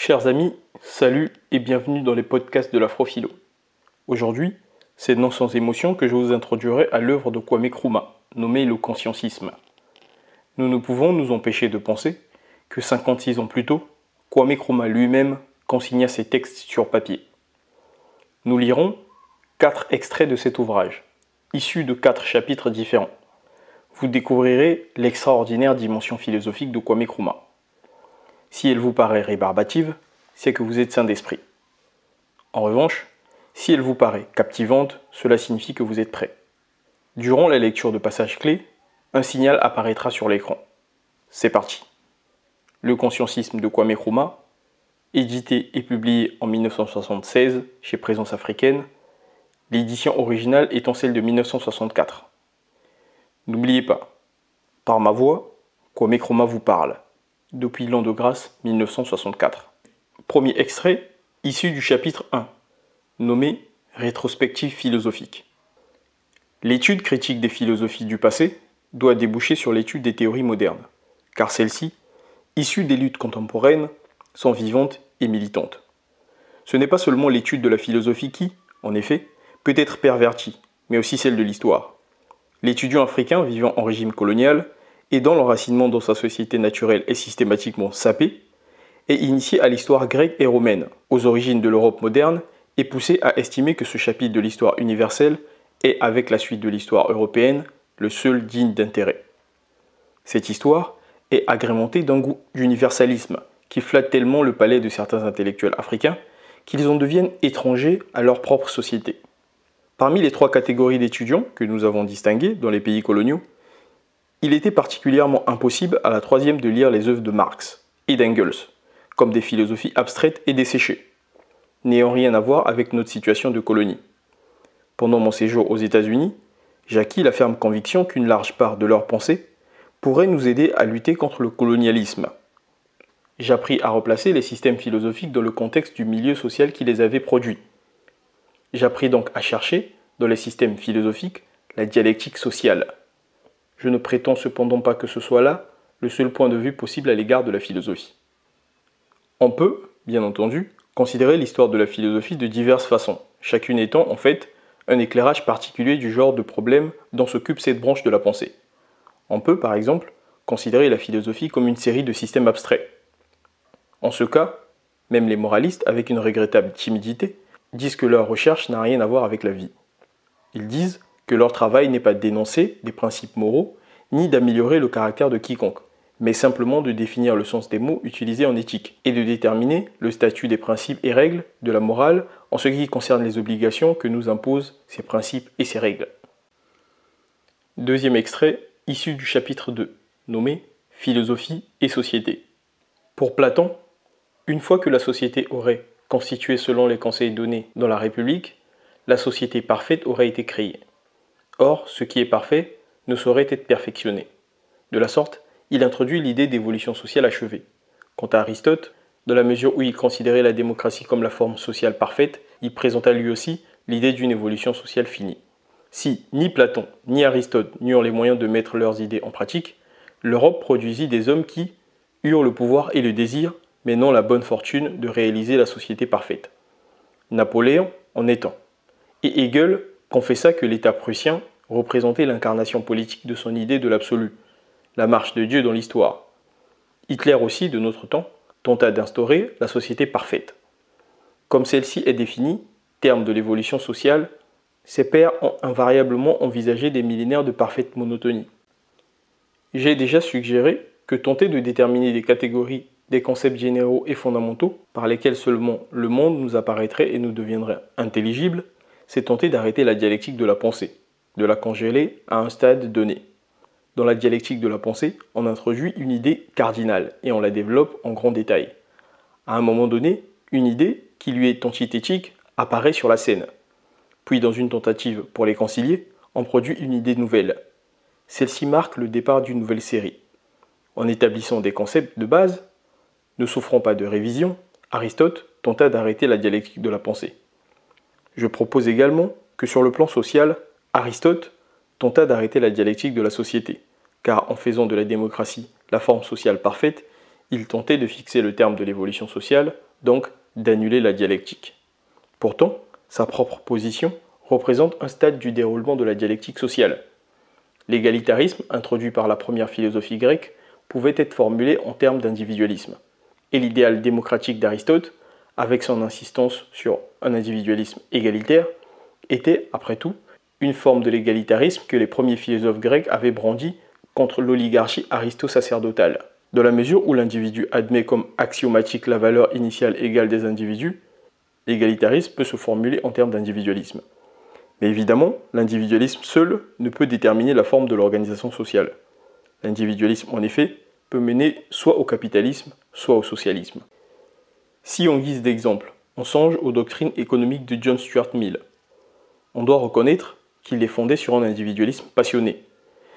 Chers amis, salut et bienvenue dans les podcasts de l'Afrophilo. Aujourd'hui, c'est non sans émotion que je vous introduirai à l'œuvre de Kwame Nkrumah, nommée le consciencisme. Nous ne pouvons nous empêcher de penser que 56 ans plus tôt, Kwame Nkrumah lui-même consigna ses textes sur papier. Nous lirons 4 extraits de cet ouvrage, issus de 4 chapitres différents. Vous découvrirez l'extraordinaire dimension philosophique de Kwame Nkrumah. Si elle vous paraît rébarbative, c'est que vous êtes sain d'esprit. En revanche, si elle vous paraît captivante, cela signifie que vous êtes prêt. Durant la lecture de passages clés, un signal apparaîtra sur l'écran. C'est parti. Le consciencisme de Kwame Nkrumah, édité et publié en 1976 chez Présence africaine, l'édition originale étant celle de 1964. N'oubliez pas, par ma voix, Kwame Nkrumah vous parle. Depuis l'an de grâce 1964. Premier extrait, issu du chapitre 1, nommé « Rétrospective philosophique ». L'étude critique des philosophies du passé doit déboucher sur l'étude des théories modernes, car celles-ci, issues des luttes contemporaines, sont vivantes et militantes. Ce n'est pas seulement l'étude de la philosophie qui, en effet, peut être pervertie, mais aussi celle de l'histoire. L'étudiant africain vivant en régime colonial et dont l'enracinement dans sa société naturelle est systématiquement sapé, est initié à l'histoire grecque et romaine, aux origines de l'Europe moderne, et poussé à estimer que ce chapitre de l'histoire universelle est, avec la suite de l'histoire européenne, le seul digne d'intérêt. Cette histoire est agrémentée d'un goût d'universalisme qui flatte tellement le palais de certains intellectuels africains qu'ils en deviennent étrangers à leur propre société. Parmi les 3 catégories d'étudiants que nous avons distinguées dans les pays coloniaux, il était particulièrement impossible à la 3e de lire les œuvres de Marx et d'Engels, comme des philosophies abstraites et desséchées, n'ayant rien à voir avec notre situation de colonie. Pendant mon séjour aux États-Unis, j'acquis la ferme conviction qu'une large part de leurs pensées pourrait nous aider à lutter contre le colonialisme. J'appris à replacer les systèmes philosophiques dans le contexte du milieu social qui les avait produits. J'appris donc à chercher, dans les systèmes philosophiques, la dialectique sociale. Je ne prétends cependant pas que ce soit là le seul point de vue possible à l'égard de la philosophie. On peut, bien entendu, considérer l'histoire de la philosophie de diverses façons, chacune étant en fait un éclairage particulier du genre de problème dont s'occupe cette branche de la pensée. On peut, par exemple, considérer la philosophie comme une série de systèmes abstraits. En ce cas, même les moralistes, avec une regrettable timidité, disent que leur recherche n'a rien à voir avec la vie. Ils disent que leur travail n'est pas d'énoncer des principes moraux, ni d'améliorer le caractère de quiconque, mais simplement de définir le sens des mots utilisés en éthique, et de déterminer le statut des principes et règles de la morale en ce qui concerne les obligations que nous imposent ces principes et ces règles. Deuxième extrait, issu du chapitre 2, nommé « Philosophie et société ». Pour Platon, une fois que la société aurait constitué selon les conseils donnés dans la République, la société parfaite aurait été créée. Or, ce qui est parfait ne saurait être perfectionné. De la sorte, il introduit l'idée d'évolution sociale achevée. Quant à Aristote, dans la mesure où il considérait la démocratie comme la forme sociale parfaite, il présenta lui aussi l'idée d'une évolution sociale finie. Si ni Platon ni Aristote n'eurent les moyens de mettre leurs idées en pratique, l'Europe produisit des hommes qui eurent le pouvoir et le désir, mais non la bonne fortune de réaliser la société parfaite. Napoléon en est un. Et Hegel confessa que l'État prussien représentait l'incarnation politique de son idée de l'absolu, la marche de Dieu dans l'histoire. Hitler aussi, de notre temps, tenta d'instaurer la société parfaite. Comme celle-ci est définie, terme de l'évolution sociale, ses pairs ont invariablement envisagé des millénaires de parfaite monotonie. J'ai déjà suggéré que tenter de déterminer des catégories, des concepts généraux et fondamentaux, par lesquels seulement le monde nous apparaîtrait et nous deviendrait intelligible, c'est tenter d'arrêter la dialectique de la pensée, de la congeler à un stade donné. Dans la dialectique de la pensée, on introduit une idée cardinale et on la développe en grand détail. À un moment donné, une idée, qui lui est antithétique, apparaît sur la scène. Puis dans une tentative pour les concilier, on produit une idée nouvelle. Celle-ci marque le départ d'une nouvelle série. En établissant des concepts de base, ne souffrant pas de révision, Aristote tenta d'arrêter la dialectique de la pensée. Je propose également que sur le plan social, Aristote tenta d'arrêter la dialectique de la société, car en faisant de la démocratie la forme sociale parfaite, Il tentait de fixer le terme de l'évolution sociale, donc d'annuler la dialectique. Pourtant, sa propre position représente un stade du déroulement de la dialectique sociale. L'égalitarisme, introduit par la première philosophie grecque, pouvait être formulé en termes d'individualisme. Et l'idéal démocratique d'Aristote, avec son insistance sur un individualisme égalitaire, était, après tout, une forme de l'égalitarisme que les premiers philosophes grecs avaient brandi contre l'oligarchie aristo-sacerdotale. Dans la mesure où l'individu admet comme axiomatique la valeur initiale égale des individus, l'égalitarisme peut se formuler en termes d'individualisme. Mais évidemment, l'individualisme seul ne peut déterminer la forme de l'organisation sociale. L'individualisme, en effet, peut mener soit au capitalisme, soit au socialisme. Si en guise d'exemple, on songe aux doctrines économiques de John Stuart Mill, on doit reconnaître qu'il est fondé sur un individualisme passionné.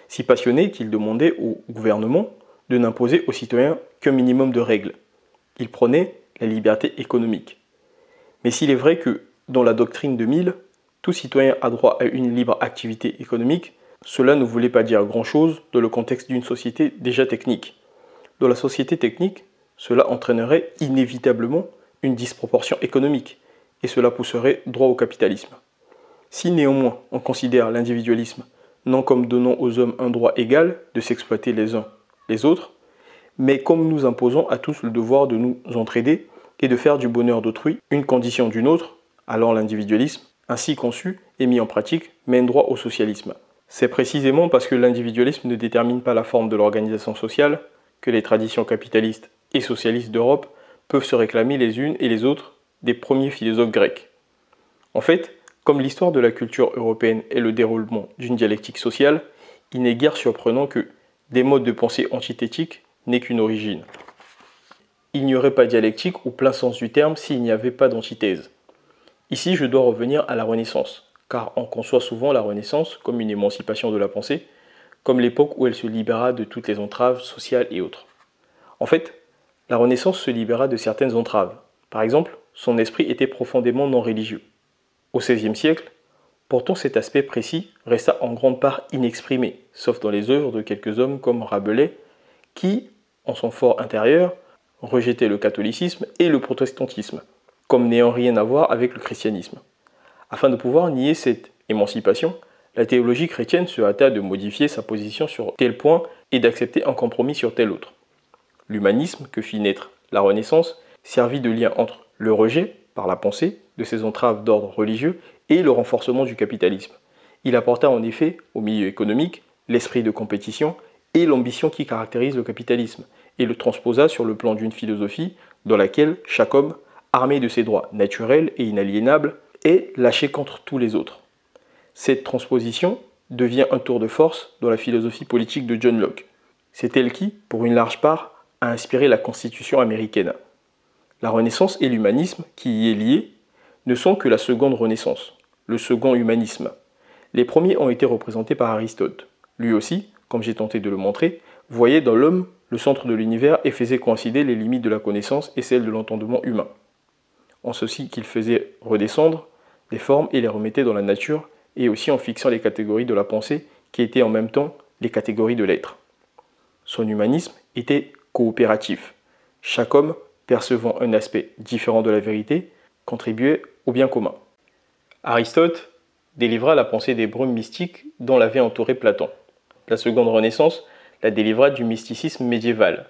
Si passionné qu'il demandait au gouvernement de n'imposer aux citoyens qu'un minimum de règles. Il prônait la liberté économique. Mais s'il est vrai que, dans la doctrine de Mill, tout citoyen a droit à une libre activité économique, cela ne voulait pas dire grand-chose dans le contexte d'une société déjà technique. Dans la société technique, cela entraînerait inévitablement une disproportion économique, et cela pousserait droit au capitalisme. Si néanmoins on considère l'individualisme non comme donnant aux hommes un droit égal de s'exploiter les uns les autres, mais comme nous imposons à tous le devoir de nous entraider et de faire du bonheur d'autrui une condition d'une autre, alors l'individualisme, ainsi conçu et mis en pratique, mène droit au socialisme. C'est précisément parce que l'individualisme ne détermine pas la forme de l'organisation sociale que les traditions capitalistes et socialistes d'Europe peuvent se réclamer les unes et les autres des premiers philosophes grecs. En fait, comme l'histoire de la culture européenne est le déroulement d'une dialectique sociale, il n'est guère surprenant que des modes de pensée antithétiques n'aient qu'une origine. Il n'y aurait pas dialectique au plein sens du terme s'il n'y avait pas d'antithèse. Ici, je dois revenir à la Renaissance, car on conçoit souvent la Renaissance comme une émancipation de la pensée, comme l'époque où elle se libéra de toutes les entraves sociales et autres. En fait, la Renaissance se libéra de certaines entraves. Par exemple, son esprit était profondément non religieux. Au XVIe siècle, pourtant cet aspect précis resta en grande part inexprimé, sauf dans les œuvres de quelques hommes comme Rabelais, qui, en son fort intérieur, rejetaient le catholicisme et le protestantisme, comme n'ayant rien à voir avec le christianisme. Afin de pouvoir nier cette émancipation, la théologie chrétienne se hâta de modifier sa position sur tel point et d'accepter un compromis sur tel autre. L'humanisme que fit naître la Renaissance servit de lien entre le rejet, par la pensée, de ces entraves d'ordre religieux et le renforcement du capitalisme. Il apporta en effet au milieu économique l'esprit de compétition et l'ambition qui caractérise le capitalisme, et le transposa sur le plan d'une philosophie dans laquelle chaque homme, armé de ses droits naturels et inaliénables, est lâché contre tous les autres. Cette transposition devient un tour de force dans la philosophie politique de John Locke. C'est elle qui, pour une large part, a inspiré la Constitution américaine. La Renaissance et l'humanisme, qui y est lié, ne sont que la seconde Renaissance, le second humanisme. Les premiers ont été représentés par Aristote. Lui aussi, comme j'ai tenté de le montrer, voyait dans l'homme le centre de l'univers et faisait coïncider les limites de la connaissance et celles de l'entendement humain. En ceci qu'il faisait redescendre des formes et les remettait dans la nature, et aussi en fixant les catégories de la pensée qui étaient en même temps les catégories de l'être. Son humanisme était coopératif. Chaque homme, percevant un aspect différent de la vérité, contribuait au bien commun. Aristote délivra la pensée des brumes mystiques dont l'avait entouré Platon. La seconde Renaissance la délivra du mysticisme médiéval.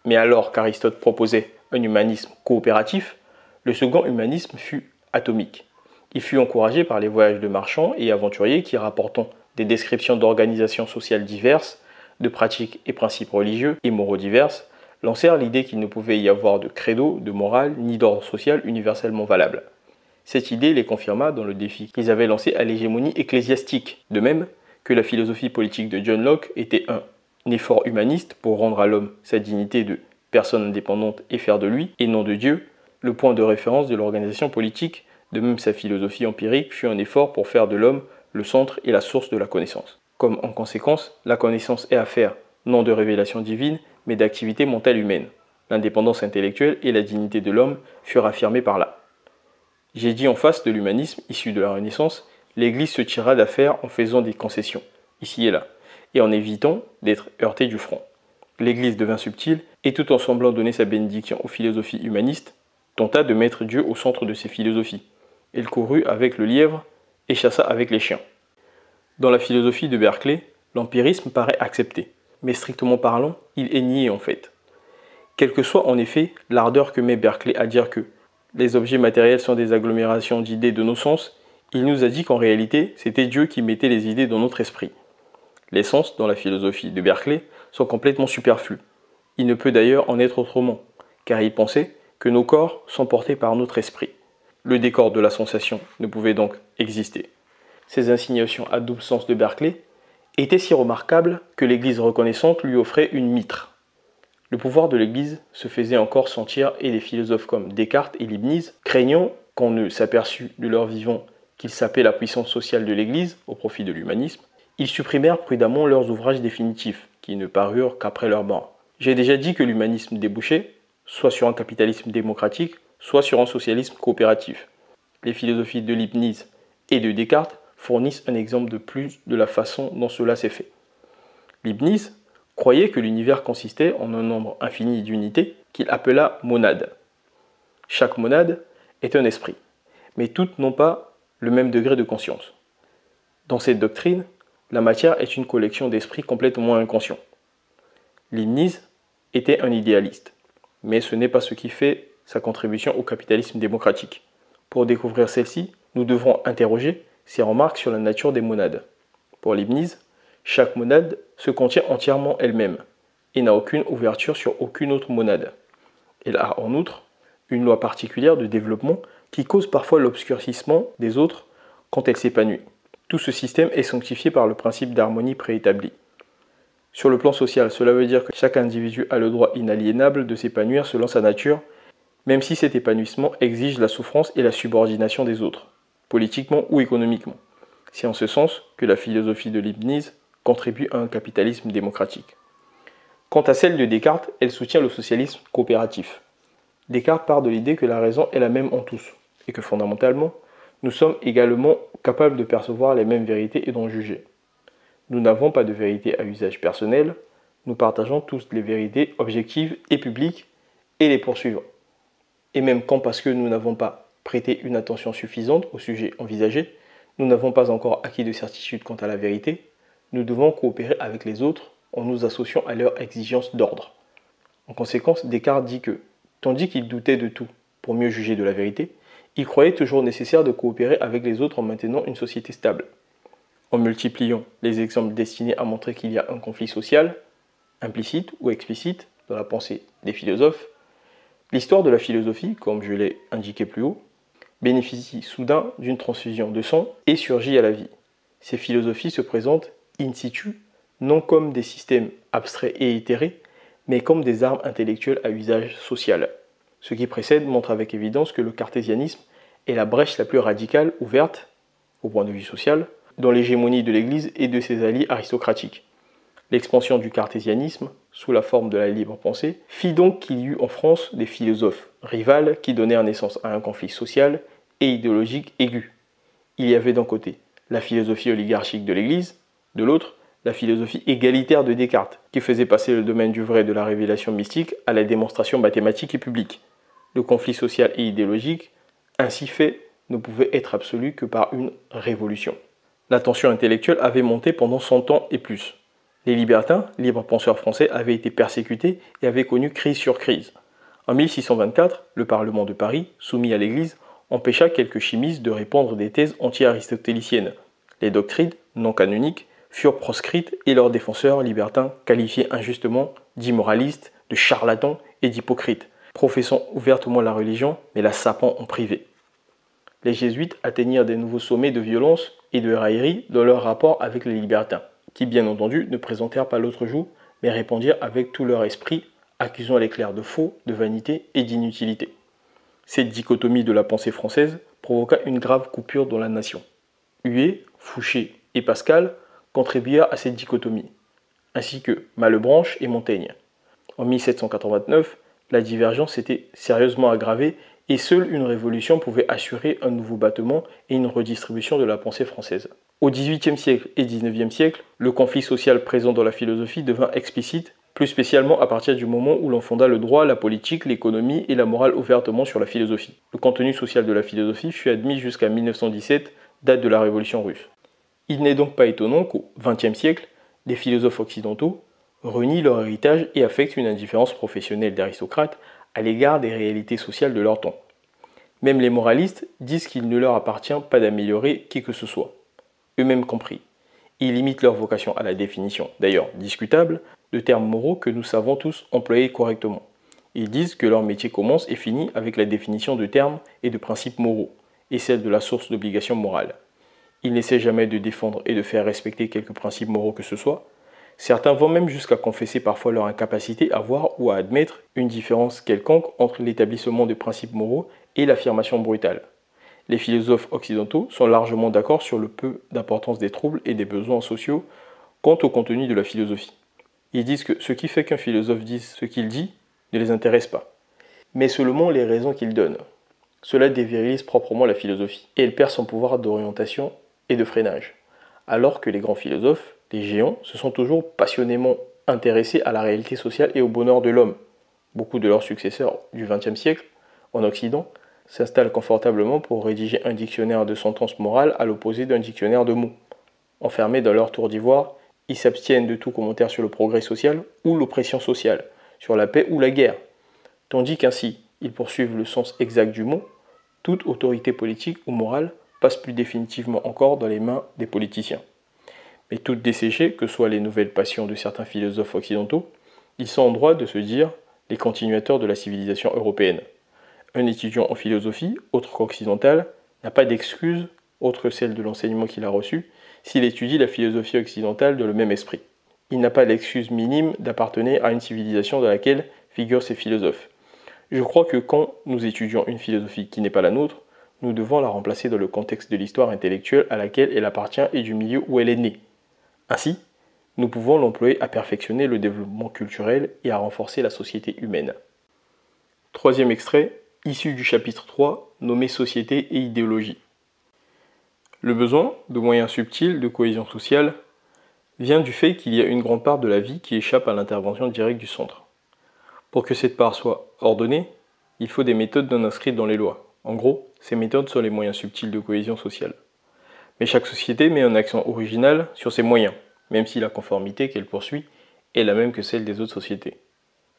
Mais alors qu'Aristote proposait un humanisme coopératif, le second humanisme fut atomique. Il fut encouragé par les voyages de marchands et aventuriers qui, rapportant des descriptions d'organisations sociales diverses, de pratiques et principes religieux et moraux diverses, lancèrent l'idée qu'il ne pouvait y avoir de credo, de morale, ni d'ordre social universellement valable. Cette idée les confirma dans le défi qu'ils avaient lancé à l'hégémonie ecclésiastique, de même que la philosophie politique de John Locke était un effort humaniste pour rendre à l'homme sa dignité de personne indépendante et faire de lui, et non de Dieu, le point de référence de l'organisation politique. De même, sa philosophie empirique fut un effort pour faire de l'homme le centre et la source de la connaissance. Comme en conséquence, la connaissance est affaire non de révélation divine, mais d'activité mentale humaine. L'indépendance intellectuelle et la dignité de l'homme furent affirmées par là. J'ai dit en face de l'humanisme issu de la Renaissance, l'Église se tira d'affaire en faisant des concessions, ici et là, et en évitant d'être heurtée du front. l'Église devint subtile et tout en semblant donner sa bénédiction aux philosophies humanistes, tenta de mettre Dieu au centre de ses philosophies. Elle courut avec le lièvre et chassa avec les chiens. Dans la philosophie de Berkeley, l'empirisme paraît accepté, mais strictement parlant, il est nié en fait. Quelle que soit en effet l'ardeur que met Berkeley à dire que les objets matériels sont des agglomérations d'idées de nos sens, il nous a dit qu'en réalité, c'était Dieu qui mettait les idées dans notre esprit. Les sens, dans la philosophie de Berkeley, sont complètement superflus. Il ne peut d'ailleurs en être autrement, car il pensait que nos corps sont portés par notre esprit. Le décor de la sensation ne pouvait donc exister. Ces insinuations à double sens de Berkeley étaient si remarquables que l'Église reconnaissante lui offrait une mitre. Le pouvoir de l'Église se faisait encore sentir et les philosophes comme Descartes et Leibniz, craignant qu'on ne s'aperçût de leur vivant qu'ils sapaient la puissance sociale de l'Église au profit de l'humanisme, ils supprimèrent prudemment leurs ouvrages définitifs, qui ne parurent qu'après leur mort. J'ai déjà dit que l'humanisme débouchait soit sur un capitalisme démocratique, soit sur un socialisme coopératif. Les philosophies de Leibniz et de Descartes fournissent un exemple de plus de la façon dont cela s'est fait. Leibniz croyait que l'univers consistait en un nombre infini d'unités qu'il appela monades. Chaque monade est un esprit, mais toutes n'ont pas le même degré de conscience. Dans cette doctrine, la matière est une collection d'esprits complètement inconscients. Leibniz était un idéaliste, mais ce n'est pas ce qui fait sa contribution au capitalisme démocratique. Pour découvrir celle-ci, nous devrons interroger ses remarques sur la nature des monades. Pour Leibniz, chaque monade se contient entièrement elle-même et n'a aucune ouverture sur aucune autre monade. Elle a en outre une loi particulière de développement qui cause parfois l'obscurcissement des autres quand elle s'épanouit. Tout ce système est sanctifié par le principe d'harmonie préétabli. Sur le plan social, cela veut dire que chaque individu a le droit inaliénable de s'épanouir selon sa nature, même si cet épanouissement exige la souffrance et la subordination des autres, politiquement ou économiquement. C'est en ce sens que la philosophie de Leibniz contribue à un capitalisme démocratique. Quant à celle de Descartes, elle soutient le socialisme coopératif. Descartes part de l'idée que la raison est la même en tous, et que fondamentalement, nous sommes également capables de percevoir les mêmes vérités et d'en juger. Nous n'avons pas de vérité à usage personnel, nous partageons tous les vérités objectives et publiques et les poursuivons. Et même quand parce que nous n'avons pas prêté une attention suffisante au sujet envisagé, nous n'avons pas encore acquis de certitude quant à la vérité, nous devons coopérer avec les autres en nous associant à leurs exigences d'ordre. En conséquence, Descartes dit que, tandis qu'il doutait de tout pour mieux juger de la vérité, il croyait toujours nécessaire de coopérer avec les autres en maintenant une société stable. En multipliant les exemples destinés à montrer qu'il y a un conflit social, implicite ou explicite, dans la pensée des philosophes, l'histoire de la philosophie, comme je l'ai indiqué plus haut, bénéficie soudain d'une transfusion de sang et surgit à la vie. Ces philosophies se présentent in situ, non comme des systèmes abstraits et éthérés, mais comme des armes intellectuelles à usage social. Ce qui précède montre avec évidence que le cartésianisme est la brèche la plus radicale ouverte, au point de vue social, dans l'hégémonie de l'Église et de ses alliés aristocratiques. L'expansion du cartésianisme, sous la forme de la libre pensée, fit donc qu'il y eut en France des philosophes rivales qui donnèrent naissance à un conflit social et idéologique aigu. Il y avait d'un côté la philosophie oligarchique de l'Église, de l'autre, la philosophie égalitaire de Descartes, qui faisait passer le domaine du vrai de la révélation mystique à la démonstration mathématique et publique. Le conflit social et idéologique, ainsi fait, ne pouvait être absolu que par une révolution. La tension intellectuelle avait monté pendant 100 ans et plus. Les libertins, libres penseurs français, avaient été persécutés et avaient connu crise sur crise. En 1624, le Parlement de Paris, soumis à l'Église, empêcha quelques chimistes de répandre des thèses anti-aristotéliciennes. Les doctrines, non canoniques, furent proscrites et leurs défenseurs libertins qualifiés injustement d'immoralistes, de charlatans et d'hypocrites, professant ouvertement la religion, mais la sapant en privé. Les jésuites atteignirent des nouveaux sommets de violence et de raillerie dans leur rapport avec les libertins, qui bien entendu ne présentèrent pas l'autre jour, mais répondirent avec tout leur esprit, accusant les clercs de faux, de vanité et d'inutilité. Cette dichotomie de la pensée française provoqua une grave coupure dans la nation. Huet, Fouché et Pascal contribuèrent à cette dichotomie, ainsi que Malebranche et Montaigne. En 1789, la divergence s'était sérieusement aggravée et seule une révolution pouvait assurer un nouveau battement et une redistribution de la pensée française. Au XVIIIe siècle et XIXe siècle, le conflit social présent dans la philosophie devint explicite plus spécialement à partir du moment où l'on fonda le droit, la politique, l'économie et la morale ouvertement sur la philosophie. Le contenu social de la philosophie fut admis jusqu'à 1917, date de la Révolution russe. Il n'est donc pas étonnant qu'au XXe siècle, des philosophes occidentaux renient leur héritage et affectent une indifférence professionnelle d'aristocrates à l'égard des réalités sociales de leur temps. Même les moralistes disent qu'il ne leur appartient pas d'améliorer qui que ce soit, eux-mêmes compris. Ils limitent leur vocation à la définition, d'ailleurs discutable, de termes moraux que nous savons tous employer correctement. Ils disent que leur métier commence et finit avec la définition de termes et de principes moraux, et celle de la source d'obligation morale. Ils n'essaient jamais de défendre et de faire respecter quelques principes moraux que ce soit. Certains vont même jusqu'à confesser parfois leur incapacité à voir ou à admettre une différence quelconque entre l'établissement de principes moraux et l'affirmation brutale. Les philosophes occidentaux sont largement d'accord sur le peu d'importance des troubles et des besoins sociaux quant au contenu de la philosophie. Ils disent que ce qui fait qu'un philosophe dise ce qu'il dit ne les intéresse pas, mais seulement les raisons qu'il donne. Cela dévirilise proprement la philosophie, et elle perd son pouvoir d'orientation et de freinage. Alors que les grands philosophes, les géants, se sont toujours passionnément intéressés à la réalité sociale et au bonheur de l'homme. Beaucoup de leurs successeurs du XXe siècle, en Occident, s'installent confortablement pour rédiger un dictionnaire de sentences morales à l'opposé d'un dictionnaire de mots. Enfermés dans leur tour d'ivoire, ils s'abstiennent de tout commentaire sur le progrès social ou l'oppression sociale, sur la paix ou la guerre, tandis qu'ainsi, ils poursuivent le sens exact du mot, toute autorité politique ou morale passe plus définitivement encore dans les mains des politiciens. Mais toutes desséchées, que soient les nouvelles passions de certains philosophes occidentaux, ils sont en droit de se dire les continuateurs de la civilisation européenne. Un étudiant en philosophie, autre qu'occidental, n'a pas d'excuse, autre que celle de l'enseignement qu'il a reçu, s'il étudie la philosophie occidentale de le même esprit. Il n'a pas d'excuse minime d'appartenir à une civilisation dans laquelle figurent ces philosophes. Je crois que quand nous étudions une philosophie qui n'est pas la nôtre, nous devons la remplacer dans le contexte de l'histoire intellectuelle à laquelle elle appartient et du milieu où elle est née. Ainsi, nous pouvons l'employer à perfectionner le développement culturel et à renforcer la société humaine. Troisième extrait, issu du chapitre 3, nommé Société et idéologie. Le besoin de moyens subtils de cohésion sociale vient du fait qu'il y a une grande part de la vie qui échappe à l'intervention directe du centre. Pour que cette part soit ordonnée, il faut des méthodes non inscrites dans les lois. En gros, ces méthodes sont les moyens subtils de cohésion sociale. Mais chaque société met un accent original sur ses moyens, même si la conformité qu'elle poursuit est la même que celle des autres sociétés.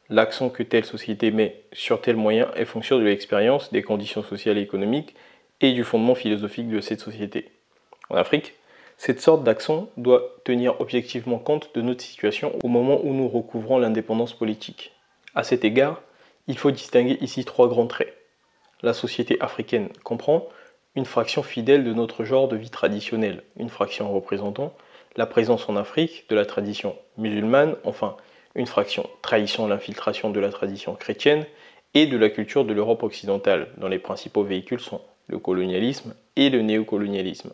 L'accent que telle société met sur tel moyen est fonction de l'expérience, des conditions sociales et économiques et du fondement philosophique de cette société. En Afrique, cette sorte d'accent doit tenir objectivement compte de notre situation au moment où nous recouvrons l'indépendance politique. À cet égard, il faut distinguer ici trois grands traits. La société africaine comprend une fraction fidèle de notre genre de vie traditionnel, une fraction représentant la présence en Afrique de la tradition musulmane, enfin une fraction trahissant l'infiltration de la tradition chrétienne et de la culture de l'Europe occidentale, dont les principaux véhicules sont le colonialisme et le néocolonialisme.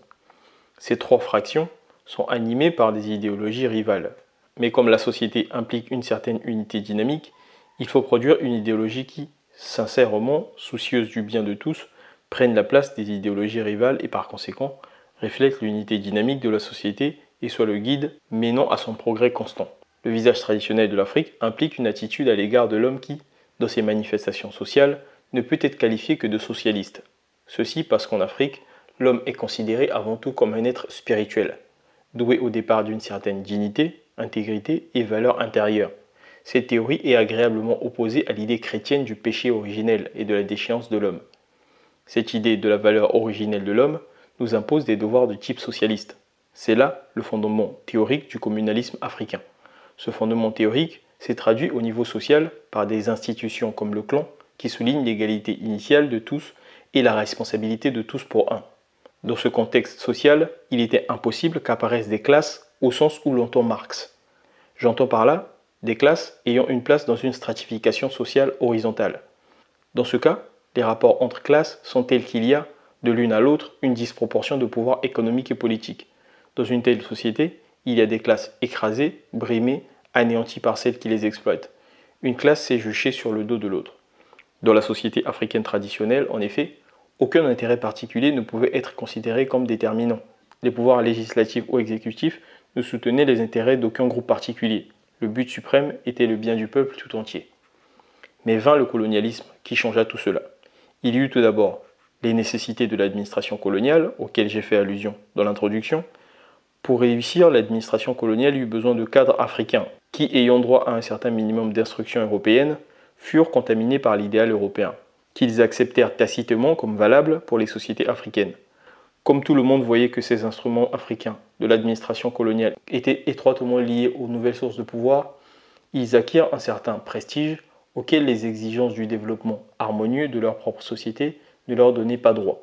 Ces trois fractions sont animées par des idéologies rivales. Mais comme la société implique une certaine unité dynamique, il faut produire une idéologie qui, sincèrement soucieuse du bien de tous, prenne la place des idéologies rivales et par conséquent reflète l'unité dynamique de la société et soit le guide menant à son progrès constant. Le visage traditionnel de l'Afrique implique une attitude à l'égard de l'homme qui, dans ses manifestations sociales, ne peut être qualifié que de socialiste. Ceci parce qu'en Afrique, l'homme est considéré avant tout comme un être spirituel, doué au départ d'une certaine dignité, intégrité et valeur intérieure. Cette théorie est agréablement opposée à l'idée chrétienne du péché originel et de la déchéance de l'homme. Cette idée de la valeur originelle de l'homme nous impose des devoirs de type socialiste. C'est là le fondement théorique du communalisme africain. Ce fondement théorique s'est traduit au niveau social par des institutions comme le clan qui soulignent l'égalité initiale de tous et la responsabilité de tous pour un. Dans ce contexte social, il était impossible qu'apparaissent des classes au sens où l'entend Marx. J'entends par là des classes ayant une place dans une stratification sociale horizontale. Dans ce cas, les rapports entre classes sont tels qu'il y a, de l'une à l'autre, une disproportion de pouvoir économique et politique. Dans une telle société, il y a des classes écrasées, brimées, anéanties par celles qui les exploitent. Une classe s'est juchée sur le dos de l'autre. Dans la société africaine traditionnelle, en effet, aucun intérêt particulier ne pouvait être considéré comme déterminant. Les pouvoirs législatifs ou exécutifs ne soutenaient les intérêts d'aucun groupe particulier. le but suprême était le bien du peuple tout entier. Mais vint le colonialisme qui changea tout cela. Il y eut tout d'abord les nécessités de l'administration coloniale, auxquelles j'ai fait allusion dans l'introduction. Pour réussir, l'administration coloniale eut besoin de cadres africains, qui, ayant droit à un certain minimum d'instruction européenne, furent contaminés par l'idéal européen, qu'ils acceptèrent tacitement comme valable pour les sociétés africaines. Comme tout le monde voyait que ces instruments africains de l'administration coloniale étaient étroitement liés aux nouvelles sources de pouvoir, ils acquirent un certain prestige auquel les exigences du développement harmonieux de leur propre société ne leur donnaient pas droit.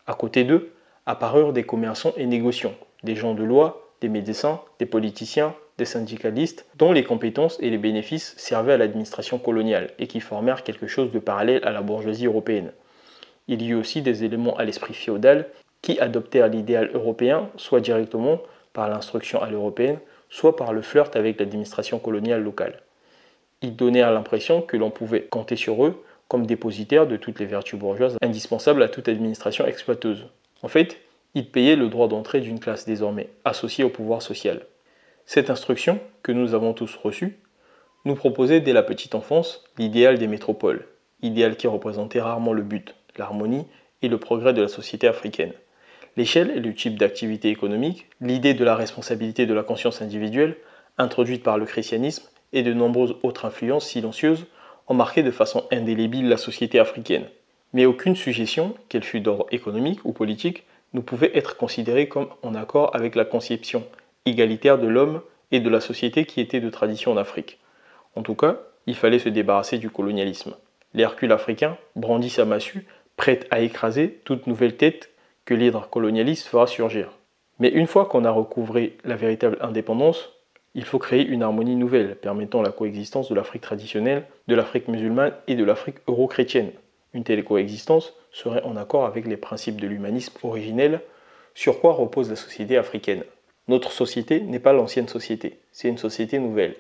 À côté d'eux, apparurent des commerçants et négociants, des gens de loi, des médecins, des politiciens, des syndicalistes, dont les compétences et les bénéfices servaient à l'administration coloniale et qui formèrent quelque chose de parallèle à la bourgeoisie européenne. Il y eut aussi des éléments à l'esprit féodal qui adoptèrent l'idéal européen, soit directement par l'instruction à l'européenne, soit par le flirt avec l'administration coloniale locale. Ils donnèrent l'impression que l'on pouvait compter sur eux comme dépositaires de toutes les vertus bourgeoises indispensables à toute administration exploiteuse. En fait, ils payaient le droit d'entrée d'une classe désormais associée au pouvoir social. Cette instruction, que nous avons tous reçue, nous proposait dès la petite enfance l'idéal des métropoles, idéal qui représentait rarement le but, l'harmonie et le progrès de la société africaine. L'échelle et le type d'activité économique, l'idée de la responsabilité de la conscience individuelle, introduite par le christianisme, et de nombreuses autres influences silencieuses ont marqué de façon indélébile la société africaine. Mais aucune suggestion, qu'elle fût d'ordre économique ou politique, ne pouvait être considérée comme en accord avec la conception égalitaire de l'homme et de la société qui était de tradition en Afrique. En tout cas, il fallait se débarrasser du colonialisme. L'Hercule africain brandit sa massue, prête à écraser toute nouvelle tête que l'hydre colonialiste fera surgir. Mais une fois qu'on a recouvré la véritable indépendance, il faut créer une harmonie nouvelle, permettant la coexistence de l'Afrique traditionnelle, de l'Afrique musulmane et de l'Afrique euro-chrétienne. Une telle coexistence serait en accord avec les principes de l'humanisme originel, sur quoi repose la société africaine. Notre société n'est pas l'ancienne société, c'est une société nouvelle,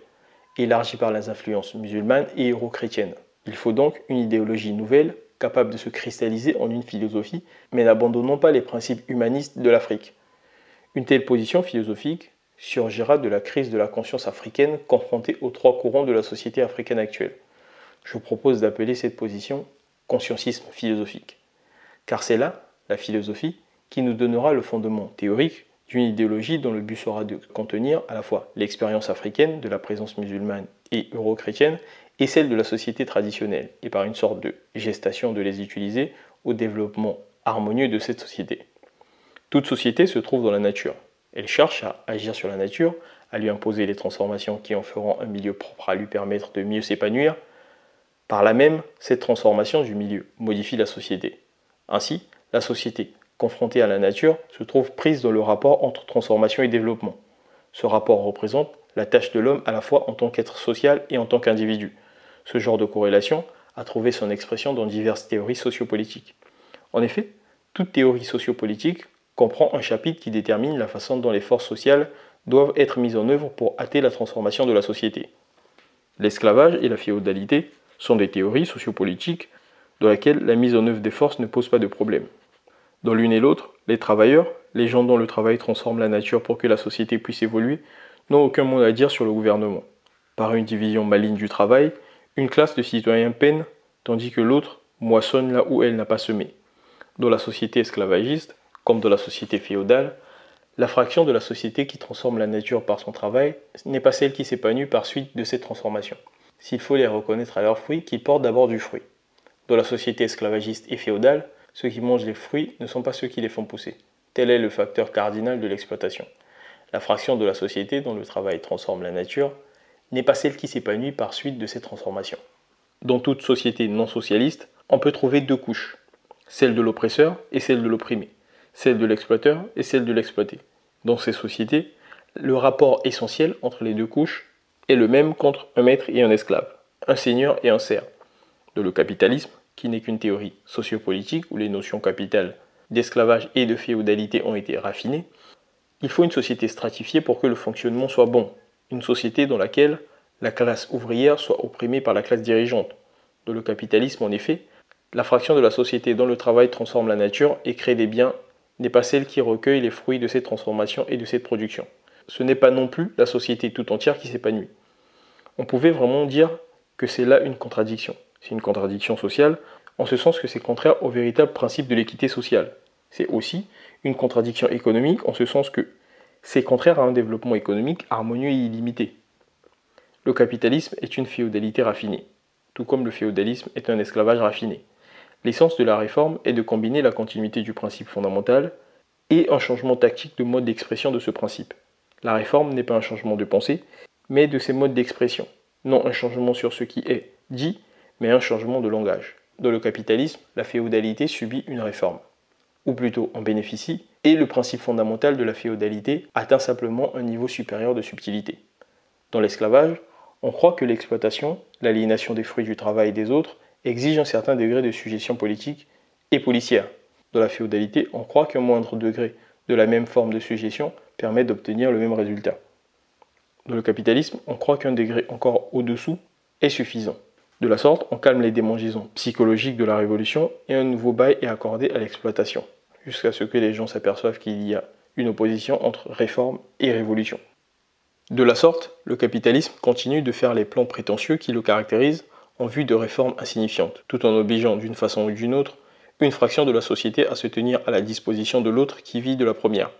élargie par les influences musulmanes et euro-chrétiennes. Il faut donc une idéologie nouvelle, capable de se cristalliser en une philosophie, mais n'abandonnons pas les principes humanistes de l'Afrique. Une telle position philosophique surgira de la crise de la conscience africaine confrontée aux trois courants de la société africaine actuelle. Je propose d'appeler cette position consciencisme philosophique. Car c'est là, la philosophie, qui nous donnera le fondement théorique d'une idéologie dont le but sera de contenir à la fois l'expérience africaine de la présence musulmane et euro-chrétienne et celle de la société traditionnelle, et par une sorte de gestation de les utiliser au développement harmonieux de cette société. Toute société se trouve dans la nature. Elle cherche à agir sur la nature, à lui imposer les transformations qui en feront un milieu propre à lui permettre de mieux s'épanouir. Par là même, cette transformation du milieu modifie la société. Ainsi, la société, confrontée à la nature, se trouve prise dans le rapport entre transformation et développement. Ce rapport représente la tâche de l'homme à la fois en tant qu'être social et en tant qu'individu. Ce genre de corrélation a trouvé son expression dans diverses théories sociopolitiques. En effet, toute théorie sociopolitique comprend un chapitre qui détermine la façon dont les forces sociales doivent être mises en œuvre pour hâter la transformation de la société. L'esclavage et la féodalité sont des théories sociopolitiques dans lesquelles la mise en œuvre des forces ne pose pas de problème. Dans l'une et l'autre, les travailleurs, les gens dont le travail transforme la nature pour que la société puisse évoluer, n'ont aucun mot à dire sur le gouvernement. Par une division maligne du travail, une classe de citoyens peine, tandis que l'autre moissonne là où elle n'a pas semé. Dans la société esclavagiste, comme dans la société féodale, la fraction de la société qui transforme la nature par son travail n'est pas celle qui s'épanouit par suite de cette transformation. S'il faut les reconnaître à leurs fruits, qu'ils portent d'abord du fruit. Dans la société esclavagiste et féodale, ceux qui mangent les fruits ne sont pas ceux qui les font pousser. Tel est le facteur cardinal de l'exploitation. La fraction de la société dont le travail transforme la nature n'est pas celle qui s'épanouit par suite de cette transformation. Dans toute société non socialiste, on peut trouver deux couches, celle de l'oppresseur et celle de l'opprimé, celle de l'exploiteur et celle de l'exploité. Dans ces sociétés, le rapport essentiel entre les deux couches est le même qu'entre un maître et un esclave, un seigneur et un serf. Dans le capitalisme, qui n'est qu'une théorie sociopolitique où les notions capitales d'esclavage et de féodalité ont été raffinées, il faut une société stratifiée pour que le fonctionnement soit bon, une société dans laquelle la classe ouvrière soit opprimée par la classe dirigeante. Dans le capitalisme, en effet, la fraction de la société dont le travail transforme la nature et crée des biens n'est pas celle qui recueille les fruits de cette transformation et de cette production. ce n'est pas non plus la société tout entière qui s'épanouit. On pouvait vraiment dire que c'est là une contradiction. C'est une contradiction sociale, en ce sens que c'est contraire au véritable principe de l'équité sociale. C'est aussi une contradiction économique, en ce sens que c'est contraire à un développement économique harmonieux et illimité. Le capitalisme est une féodalité raffinée, tout comme le féodalisme est un esclavage raffiné. L'essence de la réforme est de combiner la continuité du principe fondamental et un changement tactique de mode d'expression de ce principe. La réforme n'est pas un changement de pensée, mais de ses modes d'expression. Non un changement sur ce qui est dit, mais un changement de langage. Dans le capitalisme, la féodalité subit une réforme, ou plutôt en bénéficie, et le principe fondamental de la féodalité atteint simplement un niveau supérieur de subtilité. Dans l'esclavage, on croit que l'exploitation, l'aliénation des fruits du travail des autres, exige un certain degré de sujétion politique et policière. Dans la féodalité, on croit qu'un moindre degré de la même forme de sujétion permet d'obtenir le même résultat. Dans le capitalisme, on croit qu'un degré encore au-dessous est suffisant. De la sorte, on calme les démangeaisons psychologiques de la révolution et un nouveau bail est accordé à l'exploitation, jusqu'à ce que les gens s'aperçoivent qu'il y a une opposition entre réforme et révolution. De la sorte, le capitalisme continue de faire les plans prétentieux qui le caractérisent en vue de réformes insignifiantes, tout en obligeant d'une façon ou d'une autre une fraction de la société à se tenir à la disposition de l'autre qui vit de la première.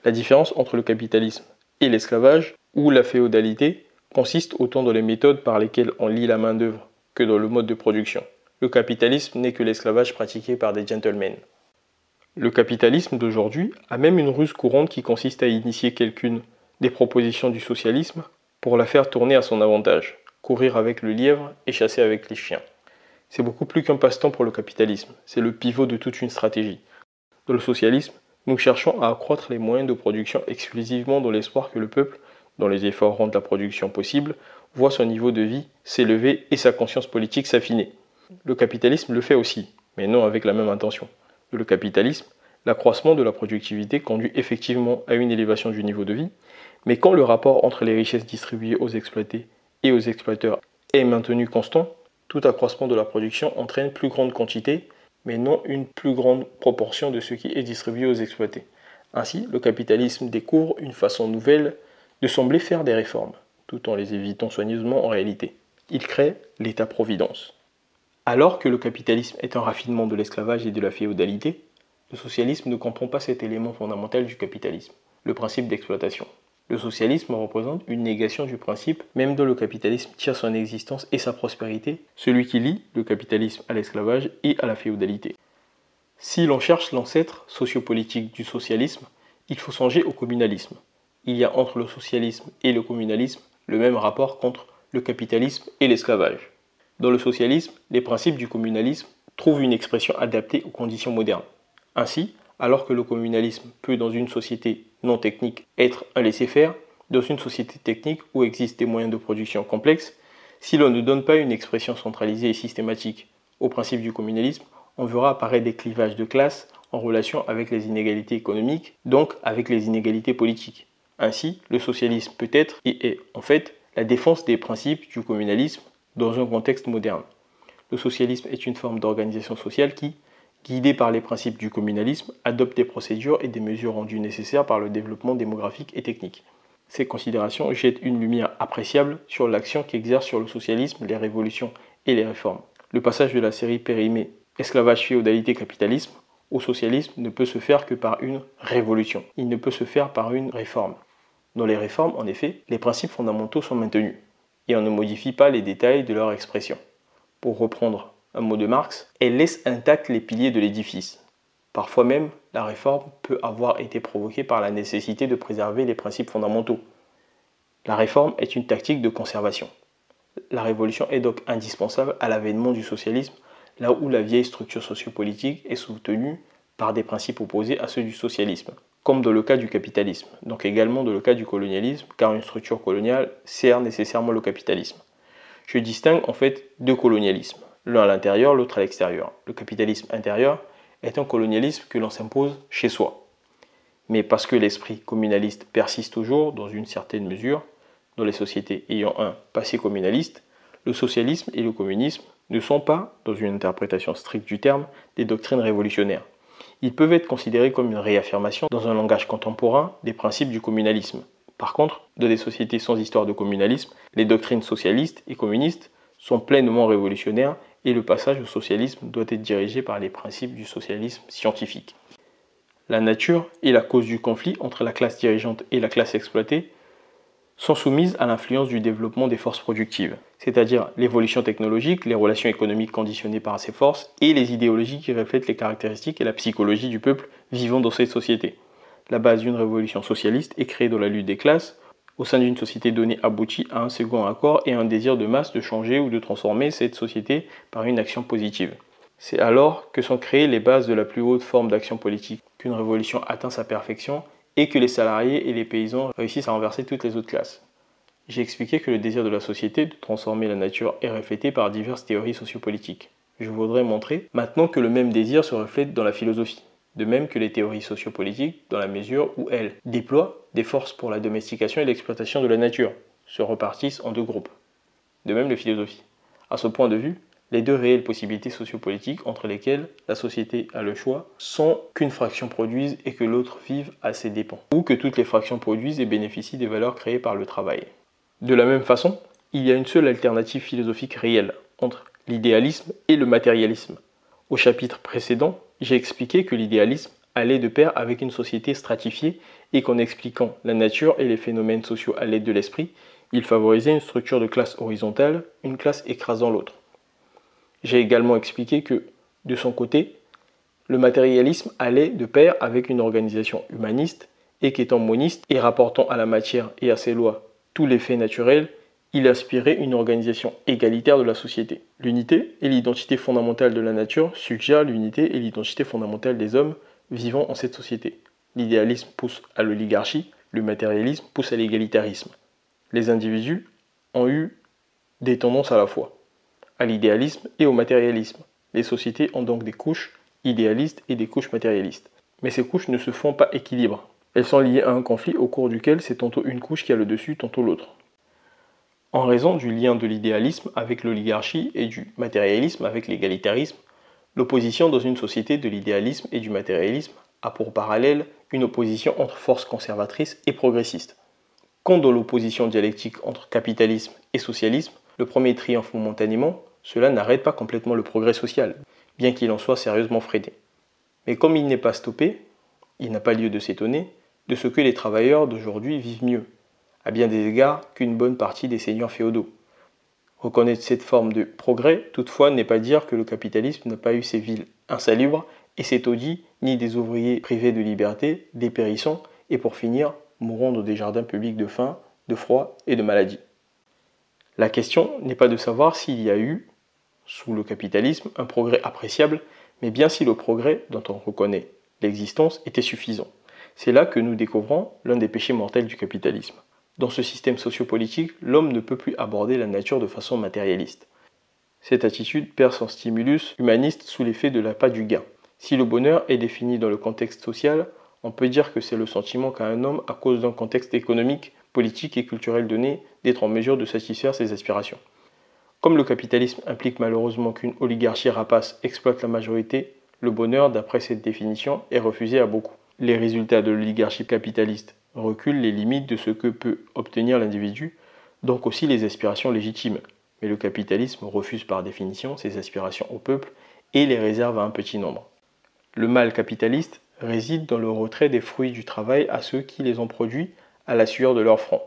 La différence entre le capitalisme et l'esclavage, ou la féodalité, consiste autant dans les méthodes par lesquelles on lie la main-d'œuvre que dans le mode de production. Le capitalisme n'est que l'esclavage pratiqué par des gentlemen. Le capitalisme d'aujourd'hui a même une ruse courante qui consiste à initier quelqu'une des propositions du socialisme pour la faire tourner à son avantage, courir avec le lièvre et chasser avec les chiens. C'est beaucoup plus qu'un passe-temps pour le capitalisme, c'est le pivot de toute une stratégie. Dans le socialisme, nous cherchons à accroître les moyens de production exclusivement dans l'espoir que le peuple, dont les efforts rendent la production possible, voit son niveau de vie s'élever et sa conscience politique s'affiner. Le capitalisme le fait aussi, mais non avec la même intention. Dans le capitalisme, l'accroissement de la productivité conduit effectivement à une élévation du niveau de vie, mais quand le rapport entre les richesses distribuées aux exploités et aux exploiteurs est maintenu constant, tout accroissement de la production entraîne plus grande quantité, mais non une plus grande proportion de ce qui est distribué aux exploités. Ainsi, le capitalisme découvre une façon nouvelle de sembler faire des réformes, tout en les évitant soigneusement en réalité. Il crée l'État-providence. Alors que le capitalisme est un raffinement de l'esclavage et de la féodalité, le socialisme ne comprend pas cet élément fondamental du capitalisme, le principe d'exploitation. Le socialisme représente une négation du principe, même dont le capitalisme tire son existence et sa prospérité, celui qui lie le capitalisme à l'esclavage et à la féodalité. Si l'on cherche l'ancêtre sociopolitique du socialisme, il faut songer au communalisme. Il y a entre le socialisme et le communalisme le même rapport qu'entre le capitalisme et l'esclavage. Dans le socialisme, les principes du communalisme trouvent une expression adaptée aux conditions modernes. Ainsi, alors que le communalisme peut dans une société non technique être un laisser-faire, dans une société technique où existent des moyens de production complexes, si l'on ne donne pas une expression centralisée et systématique au principe du communalisme, on verra apparaître des clivages de classe en relation avec les inégalités économiques, donc avec les inégalités politiques. Ainsi, le socialisme peut être et est en fait la défense des principes du communalisme dans un contexte moderne. Le socialisme est une forme d'organisation sociale qui, guidée par les principes du communalisme, adopte des procédures et des mesures rendues nécessaires par le développement démographique et technique. Ces considérations jettent une lumière appréciable sur l'action qu'exercent sur le socialisme les révolutions et les réformes. Le passage de la série périmée esclavage, féodalité, capitalisme au socialisme ne peut se faire que par une révolution. Il ne peut se faire par une réforme. Dans les réformes, en effet, les principes fondamentaux sont maintenus et on ne modifie pas les détails de leur expression. Pour reprendre un mot de Marx, elle laisse intacts les piliers de l'édifice. Parfois même, la réforme peut avoir été provoquée par la nécessité de préserver les principes fondamentaux. La réforme est une tactique de conservation. La révolution est donc indispensable à l'avènement du socialisme, là où la vieille structure sociopolitique est soutenue par des principes opposés à ceux du socialisme, comme dans le cas du capitalisme, donc également dans le cas du colonialisme, car une structure coloniale sert nécessairement le capitalisme. Je distingue en fait deux colonialismes, l'un à l'intérieur, l'autre à l'extérieur. Le capitalisme intérieur est un colonialisme que l'on s'impose chez soi. Mais parce que l'esprit communaliste persiste toujours dans une certaine mesure, dans les sociétés ayant un passé communaliste, le socialisme et le communisme ne sont pas, dans une interprétation stricte du terme, des doctrines révolutionnaires. Ils peuvent être considérés comme une réaffirmation, dans un langage contemporain, des principes du communalisme. Par contre, dans des sociétés sans histoire de communalisme, les doctrines socialistes et communistes sont pleinement révolutionnaires et le passage au socialisme doit être dirigé par les principes du socialisme scientifique. La nature et la cause du conflit entre la classe dirigeante et la classe exploitée sont soumises à l'influence du développement des forces productives, c'est-à-dire l'évolution technologique, les relations économiques conditionnées par ces forces et les idéologies qui reflètent les caractéristiques et la psychologie du peuple vivant dans cette société. La base d'une révolution socialiste est créée dans la lutte des classes. Au sein d'une société donnée aboutit à un second accord et un désir de masse de changer ou de transformer cette société par une action positive. C'est alors que sont créées les bases de la plus haute forme d'action politique, qu'une révolution atteint sa perfection et que les salariés et les paysans réussissent à renverser toutes les autres classes. J'ai expliqué que le désir de la société de transformer la nature est reflété par diverses théories sociopolitiques. Je voudrais montrer maintenant que le même désir se reflète dans la philosophie, de même que les théories sociopolitiques dans la mesure où elles déploient des forces pour la domestication et l'exploitation de la nature, se repartissent en deux groupes. De même les philosophies. À ce point de vue, les deux réelles possibilités sociopolitiques entre lesquelles la société a le choix sont qu'une fraction produise et que l'autre vive à ses dépens, ou que toutes les fractions produisent et bénéficient des valeurs créées par le travail. De la même façon, il y a une seule alternative philosophique réelle entre l'idéalisme et le matérialisme. Au chapitre précédent, j'ai expliqué que l'idéalisme allait de pair avec une société stratifiée et qu'en expliquant la nature et les phénomènes sociaux à l'aide de l'esprit, il favorisait une structure de classe horizontale, une classe écrasant l'autre. J'ai également expliqué que, de son côté, le matérialisme allait de pair avec une organisation humaniste et qu'étant moniste et rapportant à la matière et à ses lois tous les faits naturels, il aspirait une organisation égalitaire de la société. L'unité et l'identité fondamentale de la nature suggèrent l'unité et l'identité fondamentale des hommes vivant en cette société. L'idéalisme pousse à l'oligarchie, le matérialisme pousse à l'égalitarisme. Les individus ont eu des tendances à la fois à l'idéalisme et au matérialisme. Les sociétés ont donc des couches idéalistes et des couches matérialistes. Mais ces couches ne se font pas équilibre. Elles sont liées à un conflit au cours duquel c'est tantôt une couche qui a le dessus, tantôt l'autre. En raison du lien de l'idéalisme avec l'oligarchie et du matérialisme avec l'égalitarisme, l'opposition dans une société de l'idéalisme et du matérialisme a pour parallèle une opposition entre forces conservatrices et progressistes. Quand dans l'opposition dialectique entre capitalisme et socialisme, le premier triomphe momentanément, cela n'arrête pas complètement le progrès social, bien qu'il en soit sérieusement freiné. Mais comme il n'est pas stoppé, il n'a pas lieu de s'étonner de ce que les travailleurs d'aujourd'hui vivent mieux, à bien des égards qu'une bonne partie des seigneurs féodaux. Reconnaître cette forme de progrès, toutefois, n'est pas dire que le capitalisme n'a pas eu ses villes insalubres et ses taudis, ni des ouvriers privés de liberté, dépérissant et pour finir, mourant dans des jardins publics de faim, de froid et de maladie. La question n'est pas de savoir s'il y a eu, sous le capitalisme, un progrès appréciable, mais bien si le progrès, dont on reconnaît l'existence, était suffisant. C'est là que nous découvrons l'un des péchés mortels du capitalisme. Dans ce système sociopolitique, l'homme ne peut plus aborder la nature de façon matérialiste. Cette attitude perd son stimulus humaniste sous l'effet de l'appât du gain. Si le bonheur est défini dans le contexte social, on peut dire que c'est le sentiment qu'a un homme à cause d'un contexte économique, politique et culturel donné d'être en mesure de satisfaire ses aspirations. Comme le capitalisme implique malheureusement qu'une oligarchie rapace exploite la majorité, le bonheur, d'après cette définition, est refusé à beaucoup. Les résultats de l'oligarchie capitaliste reculent les limites de ce que peut obtenir l'individu, donc aussi les aspirations légitimes. Mais le capitalisme refuse par définition ces aspirations au peuple et les réserve à un petit nombre. Le mal capitaliste réside dans le retrait des fruits du travail à ceux qui les ont produits à la sueur de leur front.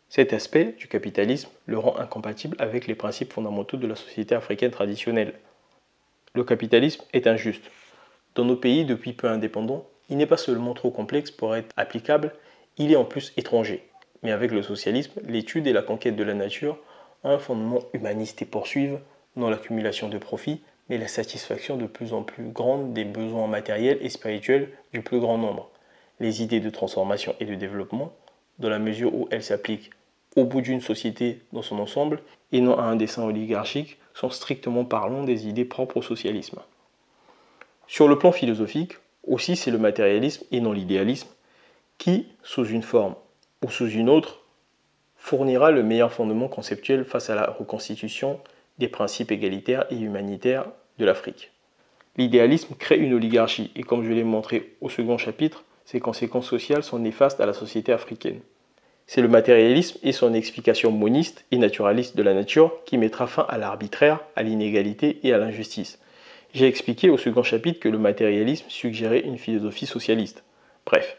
Cet aspect du capitalisme le rend incompatible avec les principes fondamentaux de la société africaine traditionnelle. Le capitalisme est injuste. Dans nos pays depuis peu indépendants, il n'est pas seulement trop complexe pour être applicable, il est en plus étranger. Mais avec le socialisme, l'étude et la conquête de la nature ont un fondement humaniste et poursuivent, non l'accumulation de profits, mais la satisfaction de plus en plus grande des besoins matériels et spirituels du plus grand nombre. Les idées de transformation et de développement, dans la mesure où elles s'appliquent au bout d'une société dans son ensemble et non à un dessein oligarchique, sont strictement parlant des idées propres au socialisme. Sur le plan philosophique, aussi c'est le matérialisme et non l'idéalisme qui, sous une forme ou sous une autre, fournira le meilleur fondement conceptuel face à la reconstitution des principes égalitaires et humanitaires de l'Afrique. L'idéalisme crée une oligarchie et comme je l'ai montré au second chapitre, ses conséquences sociales sont néfastes à la société africaine. C'est le matérialisme et son explication moniste et naturaliste de la nature qui mettra fin à l'arbitraire, à l'inégalité et à l'injustice. J'ai expliqué au second chapitre que le matérialisme suggérait une philosophie socialiste. Bref,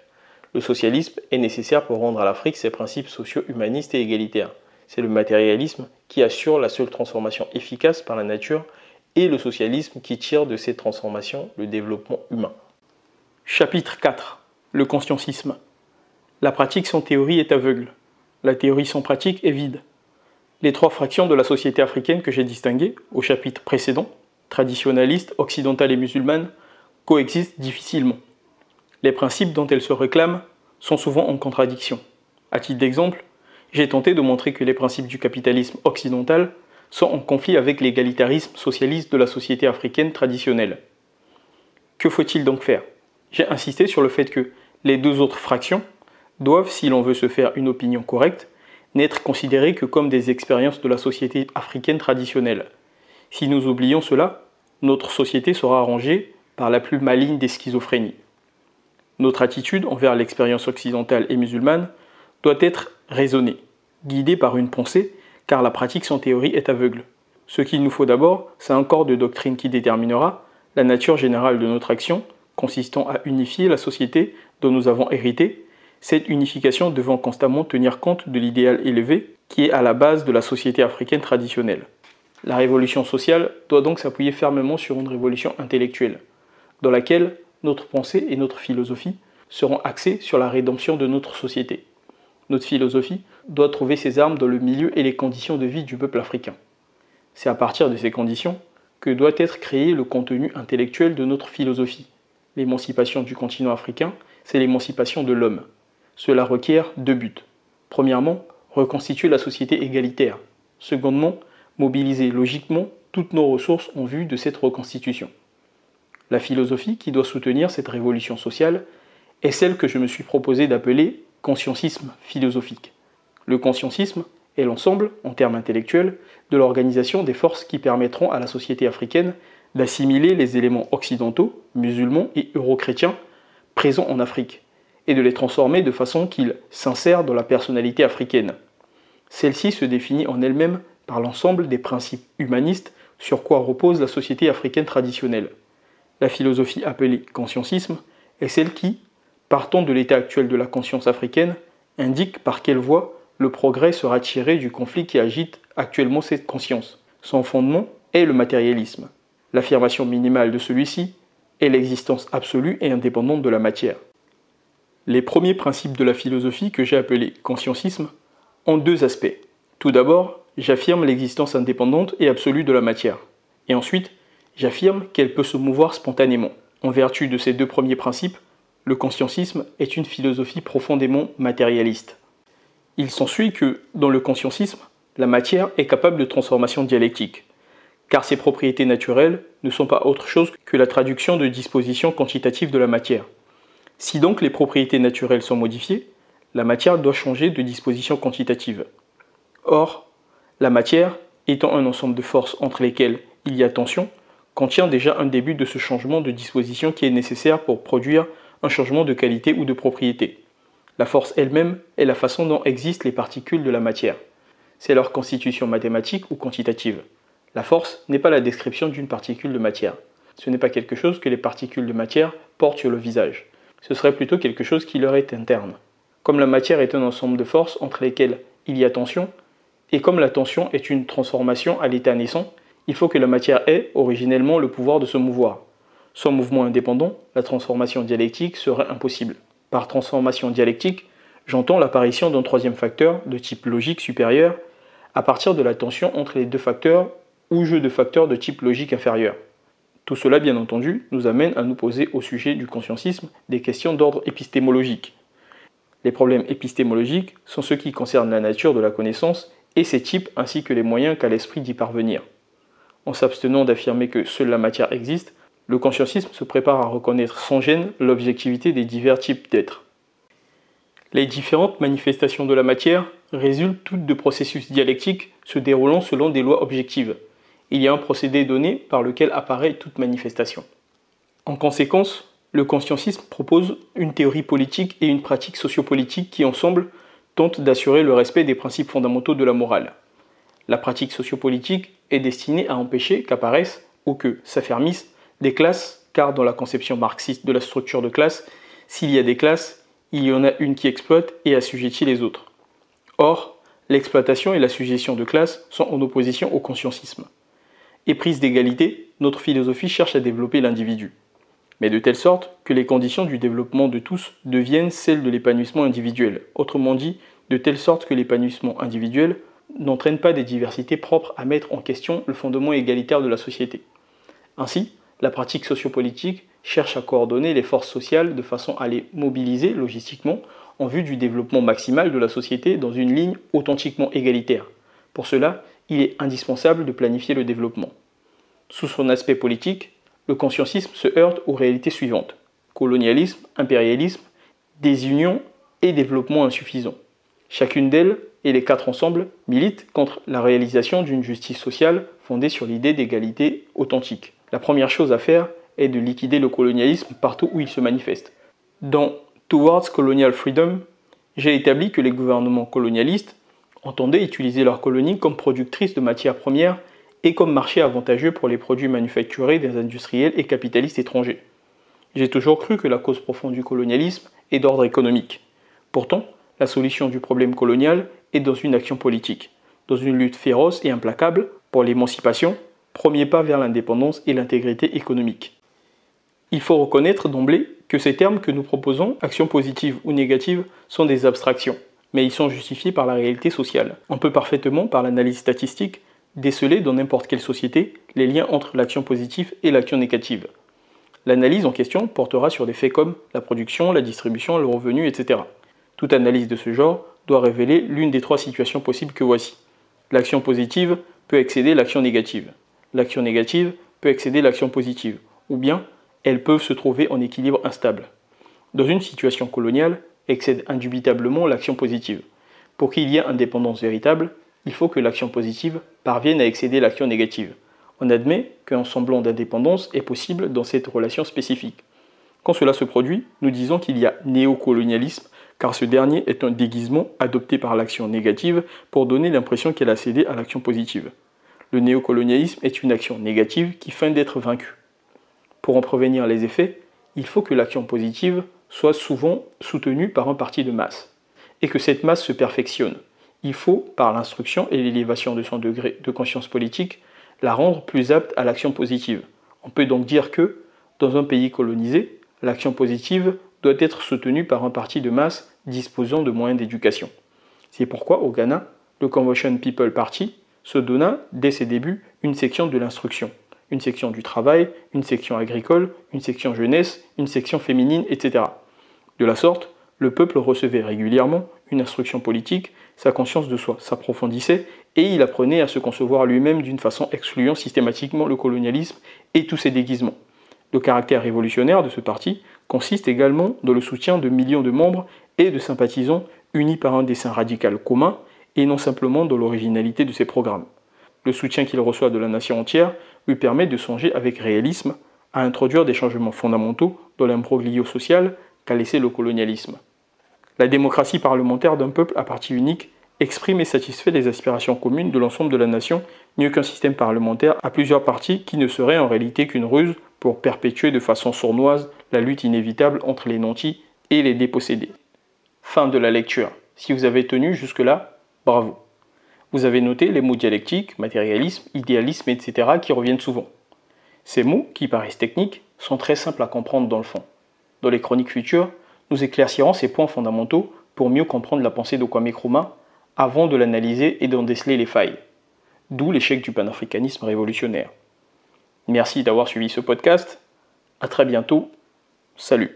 le socialisme est nécessaire pour rendre à l'Afrique ses principes sociaux humanistes et égalitaires. C'est le matérialisme qui assure la seule transformation efficace par la nature et le socialisme qui tire de ces transformations le développement humain. Chapitre 4. Le consciencisme. La pratique sans théorie est aveugle. La théorie sans pratique est vide. Les trois fractions de la société africaine que j'ai distinguées au chapitre précédent, traditionnaliste, occidentale et musulmane, coexistent difficilement. Les principes dont elles se réclament sont souvent en contradiction. À titre d'exemple, j'ai tenté de montrer que les principes du capitalisme occidental sont en conflit avec l'égalitarisme socialiste de la société africaine traditionnelle. Que faut-il donc faire? J'ai insisté sur le fait que les deux autres fractions doivent, si l'on veut se faire une opinion correcte, n'être considérées que comme des expériences de la société africaine traditionnelle. Si nous oublions cela, notre société sera rongée par la plus maligne des schizophrénies. Notre attitude envers l'expérience occidentale et musulmane doit être raisonnée, guidée par une pensée, car la pratique sans théorie est aveugle. Ce qu'il nous faut d'abord, c'est un corps de doctrine qui déterminera la nature générale de notre action, consistant à unifier la société dont nous avons hérité, cette unification devant constamment tenir compte de l'idéal élevé qui est à la base de la société africaine traditionnelle. La révolution sociale doit donc s'appuyer fermement sur une révolution intellectuelle, dans laquelle notre pensée et notre philosophie seront axées sur la rédemption de notre société. Notre philosophie doit trouver ses armes dans le milieu et les conditions de vie du peuple africain. C'est à partir de ces conditions que doit être créé le contenu intellectuel de notre philosophie. L'émancipation du continent africain, c'est l'émancipation de l'homme. Cela requiert deux buts. Premièrement, reconstituer la société égalitaire. Secondement, mobiliser logiquement toutes nos ressources en vue de cette reconstitution. La philosophie qui doit soutenir cette révolution sociale est celle que je me suis proposé d'appeler consciencisme philosophique. Le consciencisme est l'ensemble, en termes intellectuels, de l'organisation des forces qui permettront à la société africaine d'assimiler les éléments occidentaux, musulmans et euro-chrétiens présents en Afrique, et de les transformer de façon qu'ils s'insèrent dans la personnalité africaine. Celle-ci se définit en elle-même par l'ensemble des principes humanistes sur quoi repose la société africaine traditionnelle. La philosophie appelée consciencisme est celle qui, partant de l'état actuel de la conscience africaine, indique par quelle voie le progrès sera tiré du conflit qui agite actuellement cette conscience. Son fondement est le matérialisme. L'affirmation minimale de celui-ci est l'existence absolue et indépendante de la matière. Les premiers principes de la philosophie que j'ai appelés consciencisme ont deux aspects. Tout d'abord, j'affirme l'existence indépendante et absolue de la matière. Et ensuite, j'affirme qu'elle peut se mouvoir spontanément. En vertu de ces deux premiers principes, le consciencisme est une philosophie profondément matérialiste. Il s'ensuit que, dans le consciencisme, la matière est capable de transformation dialectique, car ses propriétés naturelles ne sont pas autre chose que la traduction de dispositions quantitatives de la matière. Si donc les propriétés naturelles sont modifiées, la matière doit changer de disposition quantitative. Or, la matière, étant un ensemble de forces entre lesquelles il y a tension, contient déjà un début de ce changement de disposition qui est nécessaire pour produire un changement de qualité ou de propriété. La force elle-même est la façon dont existent les particules de la matière. C'est leur constitution mathématique ou quantitative. La force n'est pas la description d'une particule de matière. Ce n'est pas quelque chose que les particules de matière portent sur le visage. Ce serait plutôt quelque chose qui leur est interne. Comme la matière est un ensemble de forces entre lesquelles il y a tension, et comme la tension est une transformation à l'état naissant, il faut que la matière ait, originellement, le pouvoir de se mouvoir. Sans mouvement indépendant, la transformation dialectique serait impossible. Par transformation dialectique, j'entends l'apparition d'un troisième facteur de type logique supérieur à partir de la tension entre les deux facteurs ou jeu de facteurs de type logique inférieur. Tout cela, bien entendu, nous amène à nous poser au sujet du consciencisme des questions d'ordre épistémologique. Les problèmes épistémologiques sont ceux qui concernent la nature de la connaissance et ses types ainsi que les moyens qu'a l'esprit d'y parvenir. En s'abstenant d'affirmer que seule la matière existe, le consciencisme se prépare à reconnaître sans gêne l'objectivité des divers types d'êtres. Les différentes manifestations de la matière résultent toutes de processus dialectiques se déroulant selon des lois objectives. Il y a un procédé donné par lequel apparaît toute manifestation. En conséquence, le consciencisme propose une théorie politique et une pratique sociopolitique qui, ensemble, tente d'assurer le respect des principes fondamentaux de la morale. La pratique sociopolitique est destinée à empêcher qu'apparaissent ou que s'affermissent des classes, car dans la conception marxiste de la structure de classe, s'il y a des classes, il y en a une qui exploite et assujettit les autres. Or, l'exploitation et la suggestion de classe sont en opposition au consciencisme. Éprise d'égalité, notre philosophie cherche à développer l'individu, mais de telle sorte que les conditions du développement de tous deviennent celles de l'épanouissement individuel. Autrement dit, de telle sorte que l'épanouissement individuel n'entraîne pas des diversités propres à mettre en question le fondement égalitaire de la société. Ainsi, la pratique sociopolitique cherche à coordonner les forces sociales de façon à les mobiliser logistiquement en vue du développement maximal de la société dans une ligne authentiquement égalitaire. Pour cela, il est indispensable de planifier le développement. Sous son aspect politique, le consciencisme se heurte aux réalités suivantes: colonialisme, impérialisme, désunion et développement insuffisant. Chacune d'elles, et les quatre ensemble, militent contre la réalisation d'une justice sociale fondée sur l'idée d'égalité authentique. La première chose à faire est de liquider le colonialisme partout où il se manifeste. Dans Towards Colonial Freedom, j'ai établi que les gouvernements colonialistes entendaient utiliser leurs colonies comme productrices de matières premières et comme marché avantageux pour les produits manufacturés des industriels et capitalistes étrangers. J'ai toujours cru que la cause profonde du colonialisme est d'ordre économique. Pourtant, la solution du problème colonial est dans une action politique, dans une lutte féroce et implacable pour l'émancipation, premier pas vers l'indépendance et l'intégrité économique. Il faut reconnaître d'emblée que ces termes que nous proposons, action positive ou négative, sont des abstractions, mais ils sont justifiés par la réalité sociale. On peut parfaitement, par l'analyse statistique, déceler dans n'importe quelle société les liens entre l'action positive et l'action négative. L'analyse en question portera sur des faits comme la production, la distribution, le revenu, etc. Toute analyse de ce genre doit révéler l'une des trois situations possibles que voici. L'action positive peut excéder l'action négative. L'action négative peut excéder l'action positive. Ou bien, elles peuvent se trouver en équilibre instable. Dans une situation coloniale, excède indubitablement l'action positive. Pour qu'il y ait indépendance véritable, il faut que l'action positive parvienne à excéder l'action négative. On admet qu'un semblant d'indépendance est possible dans cette relation spécifique. Quand cela se produit, nous disons qu'il y a néocolonialisme, car ce dernier est un déguisement adopté par l'action négative pour donner l'impression qu'elle a cédé à l'action positive. Le néocolonialisme est une action négative qui feint d'être vaincue. Pour en prévenir les effets, il faut que l'action positive soit souvent soutenue par un parti de masse, et que cette masse se perfectionne. Il faut, par l'instruction et l'élévation de son degré de conscience politique, la rendre plus apte à l'action positive. On peut donc dire que, dans un pays colonisé, l'action positive doit être soutenue par un parti de masse disposant de moyens d'éducation. C'est pourquoi, au Ghana, le Convention People Party se donna, dès ses débuts, une section de l'instruction, une section du travail, une section agricole, une section jeunesse, une section féminine, etc. De la sorte, le peuple recevait régulièrement une instruction politique, sa conscience de soi s'approfondissait et il apprenait à se concevoir lui-même d'une façon excluant systématiquement le colonialisme et tous ses déguisements. Le caractère révolutionnaire de ce parti consiste également dans le soutien de millions de membres et de sympathisants unis par un dessein radical commun et non simplement dans l'originalité de ses programmes. Le soutien qu'il reçoit de la nation entière lui permet de songer avec réalisme à introduire des changements fondamentaux dans l'imbroglio social qu'a laissé le colonialisme. La démocratie parlementaire d'un peuple à parti unique exprime et satisfait les aspirations communes de l'ensemble de la nation mieux qu'un système parlementaire à plusieurs partis qui ne serait en réalité qu'une ruse pour perpétuer de façon sournoise la lutte inévitable entre les nantis et les dépossédés. Fin de la lecture. Si vous avez tenu jusque-là, bravo. Vous avez noté les mots dialectique, matérialisme, idéalisme, etc. qui reviennent souvent. Ces mots, qui paraissent techniques, sont très simples à comprendre dans le fond. Dans les chroniques futures, nous éclaircirons ces points fondamentaux pour mieux comprendre la pensée de Kwame Nkrumah avant de l'analyser et d'en déceler les failles. D'où l'échec du panafricanisme révolutionnaire. Merci d'avoir suivi ce podcast. À très bientôt. Salut.